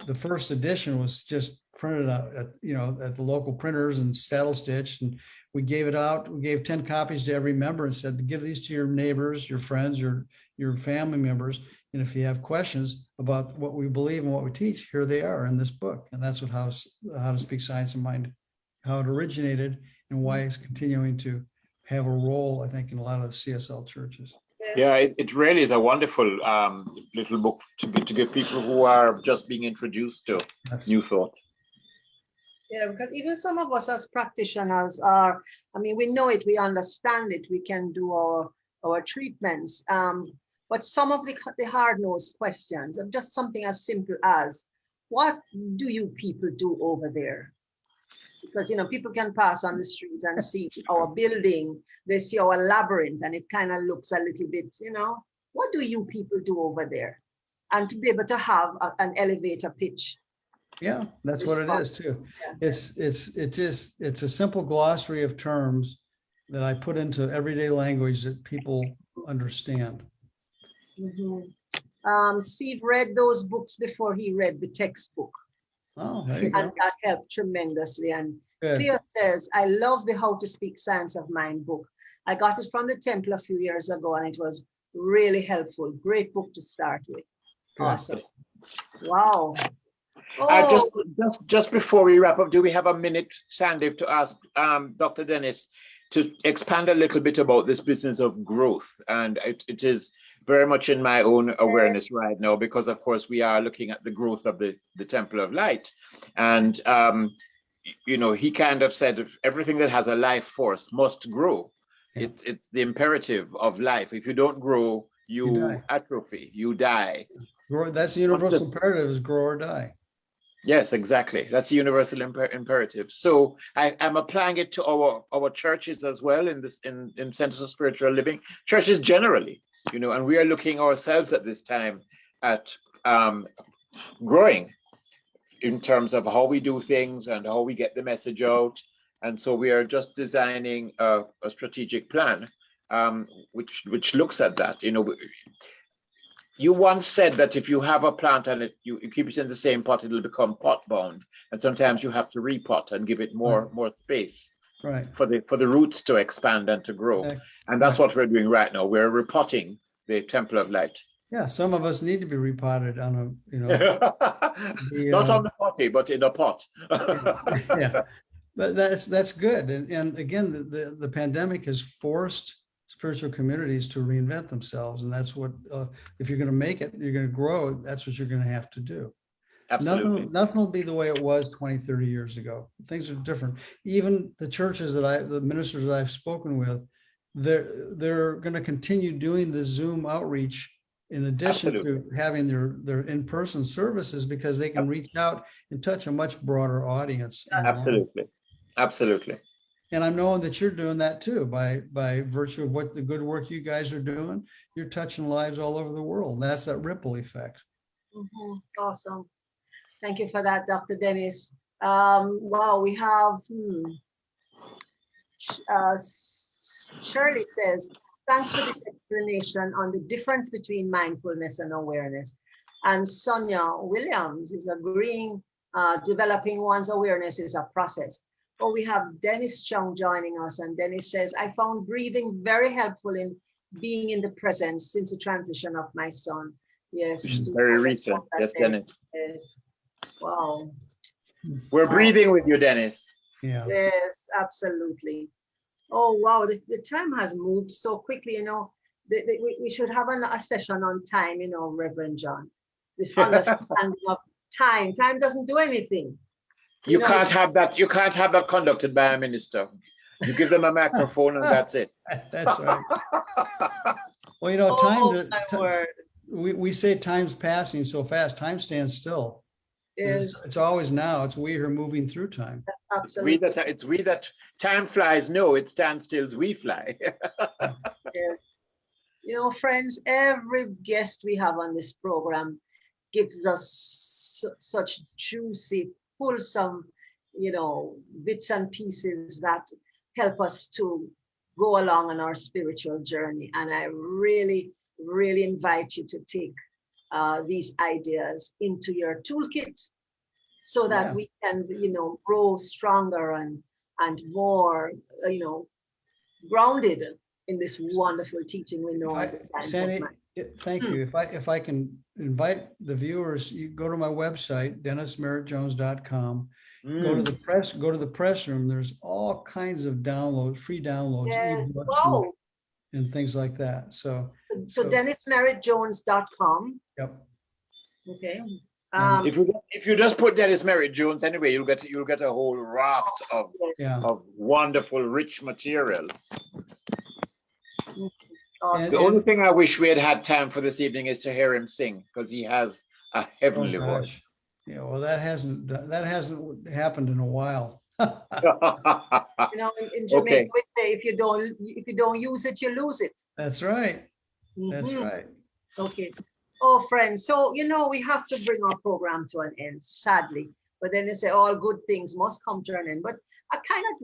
the first edition was just printed out at the local printers and saddle stitched, and we gave it out. We gave 10 copies to every member and said, give these to your neighbors, your friends, your family members. And if you have questions about what we believe and what we teach, here they are in this book. And that's what How to Speak Science of Mind, how it originated and why it's continuing to have a role, I think, in a lot of the CSL churches. Yeah, it really is a wonderful little book to give people who are just being introduced to new thought. Yeah, because even some of us as practitioners we know it, we understand it, we can do our treatments. But some of the hard-nosed questions are just something as simple as, what do you people do over there? Because, people can pass on the street and see our building, they see our labyrinth, and it kind of looks a little bit, what do you people do over there? And to be able to have an elevator pitch. Yeah, that's what it is too. Yeah. It's a simple glossary of terms that I put into everyday language that people understand. Steve read those books before he read the textbook. Oh, there you And go. that helped tremendously. And Good. Cleo says, I love the How to Speak Science of Mind book. I got it from the temple a few years ago, and it was really helpful. Great book to start with. Good. Awesome. Wow. Just, Oh, just before we wrap up, do we have a minute, Sandy, to ask Dr. Dennis to expand a little bit about this business of growth? And it is very much in my own awareness right now, because of course we are looking at the growth of the Temple of Light. And, you know, he kind of said everything that has a life force must grow. Yeah. It's the imperative of life. If you don't grow, You die. atrophy, you die. That's the universal imperative, is grow or die. Yes, exactly. That's the universal imperative. So I'm applying it to our churches as well, in centers of spiritual living, churches generally, you know, and we are looking ourselves at this time at growing in terms of how we do things and how we get the message out. And so we are just designing a strategic plan, which looks at that. You know, you once said that if you have a plant and you keep it in the same pot, it'll become pot bound. And sometimes you have to repot and give it more space, Right. for the roots to expand and to grow. And that's what we're doing right now. We're repotting the Temple of Light. Yeah, some of us need to be repotted on a, you know. Not on the potty, but in a pot. Yeah, but that's good. And again, the pandemic has forced spiritual communities to reinvent themselves. And that's what, if you're going to make it, you're going to grow, that's what you're going to have to do. Absolutely. Nothing will be the way it was 20, 30 years ago. Things are different. Even the churches the ministers that I've spoken with, they're going to continue doing the Zoom outreach in addition to having their in-person services, because they can reach out and touch a much broader audience. Absolutely. Absolutely. And I'm knowing that you're doing that too, by virtue of what the good work you guys are doing. You're touching lives all over the world. That's that ripple effect. Awesome. Thank you for that, Dr. Dennis. Wow, we have, Shirley says, thanks for the explanation on the difference between mindfulness and awareness. And Sonia Williams is agreeing, developing one's awareness is a process. Oh, we have Dennis Chung joining us, and Dennis says, I found breathing very helpful in being in the present since the transition of my son. Yes. Very recent. Yes, Dennis. Yes. Wow. We're breathing with you, Dennis. Yeah. Yes, absolutely. Oh, wow. The time has moved so quickly, you know. We should have a session on time, you know, Reverend John. This understanding of time. Time doesn't do anything. You can't have that conducted by a minister. You give them a microphone and that's it. That's right. Well, you know, we say time's passing so fast, time stands still. Yes. It's always now. It's we who are moving through time. That's absolutely. It's we that time flies. No, it stands still as we fly. Yes. You know, friends, every guest we have on this program gives us such juicy, wholesome, you know, bits and pieces that help us to go along on our spiritual journey. And I really, really invite you to take these ideas into your toolkit so that we can, you know, grow stronger and more, you know, grounded in this wonderful teaching we know as a science Sandy, of mind. thank you. If I can invite the viewers, you go to my website, dennismerrittjones.com. Go to the press room. There's all kinds of downloads, free downloads, Yes. ebooks, Wow. and things like that. So dennismerrittjones.com. Yep. Okay. If you just put Dennis Merritt Jones anyway, you'll get a whole raft of wonderful, rich material. Awesome. The only thing I wish we had time for this evening is to hear him sing, because he has a heavenly voice. Yeah, well, that hasn't happened in a while. You know, in Jamaica, we say if you don't use it, you lose it. That's right. That's right. Okay. Oh, friends. So, you know, we have to bring our program to an end, sadly. But then they say all good things must come to an end. But I kind of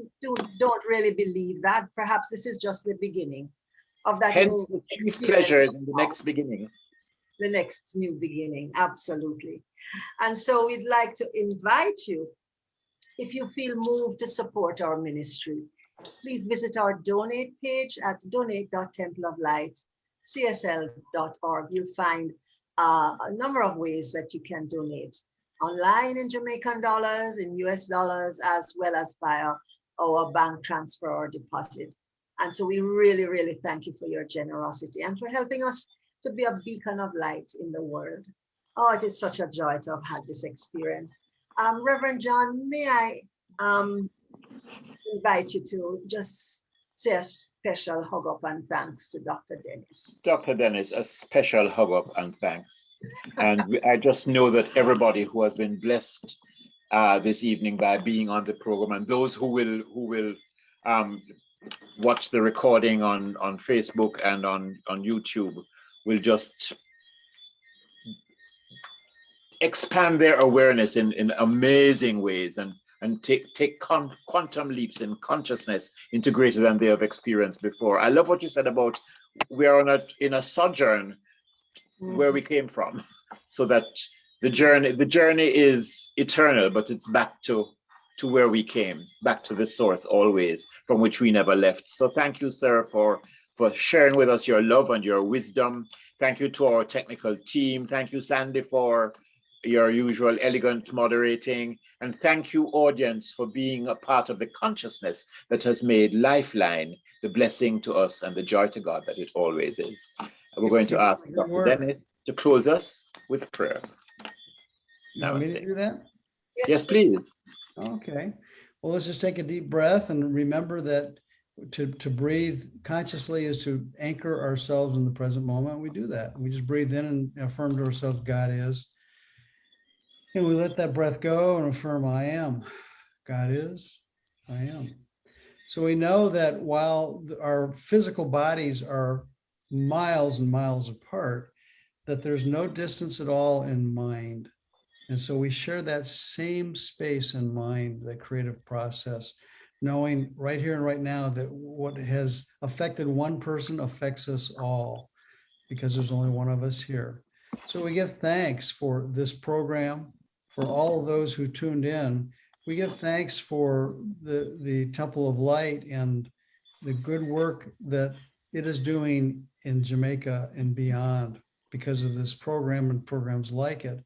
don't really believe that. Perhaps this is just the beginning of that. Hence, the chief pleasure is in the next beginning. the next new beginning. Absolutely. And so we'd like to invite you, if you feel moved to support our ministry, please visit our donate page at donate.templeoflightcsl.org. You'll find a number of ways that you can donate online in Jamaican dollars, in US dollars, as well as via our bank transfer or deposit. And so we really, really thank you for your generosity and for helping us to be a beacon of light in the world. Oh, it is such a joy to have had this experience. Reverend John, may I invite you to just say a special hug up and thanks to Dr. Dennis. Dr. Dennis, a special hug up and thanks. And I just know that everybody who has been blessed this evening by being on the program, and those who will watch the recording on Facebook and on YouTube, will just expand their awareness in amazing ways and take quantum leaps in consciousness into greater than they have experienced before. I love what you said about we are in a sojourn where we came from, so that the journey is eternal, but it's back to where we came, back to the source always, from which we never left. So thank you, sir, for sharing with us your love and your wisdom. Thank you to our technical team. Thank you, Sandy, for your usual elegant moderating. And thank you, audience, for being a part of the consciousness that has made Lifeline the blessing to us and the joy to God that it always is. And we're going to ask Dr. Dennis to close us with prayer. You want me to do that? Yes, please. Okay. Well, let's just take a deep breath and remember that to breathe consciously is to anchor ourselves in the present moment. We do that. We just breathe in and affirm to ourselves God is. And we let that breath go and affirm I am. God is, I am. So we know that while our physical bodies are miles and miles apart, that there's no distance at all in mind. And so we share that same space in mind, the creative process, knowing right here and right now that what has affected one person affects us all, because there's only one of us here. So we give thanks for this program, for all of those who tuned in. We give thanks for the Temple of Light and the good work that it is doing in Jamaica and beyond because of this program and programs like it.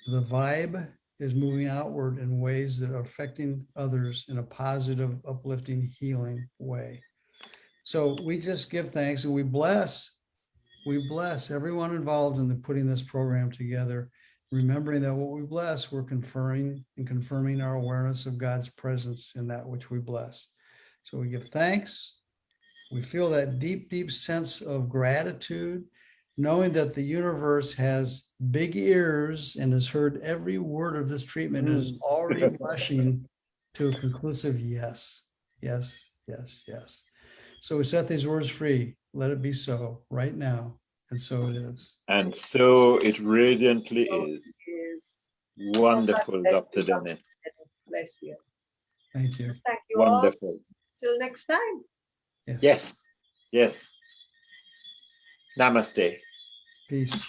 The vibe is moving outward in ways that are affecting others in a positive, uplifting, healing way. So we just give thanks and we bless everyone involved in putting this program together, remembering that what we bless, we're conferring and confirming our awareness of God's presence in that which we bless. So we give thanks. We feel that deep, deep sense of gratitude, knowing that the universe has big ears and has heard every word of this treatment and is already rushing to a conclusive yes, yes, yes, yes. So we set these words free. Let it be so right now. And so it is. And so it radiantly is. Wonderful, Dr. Dennis. Bless you. Thank you. Thank you Wonderful. all. Till next time. Yes. Yes. Yes. Namaste. Peace.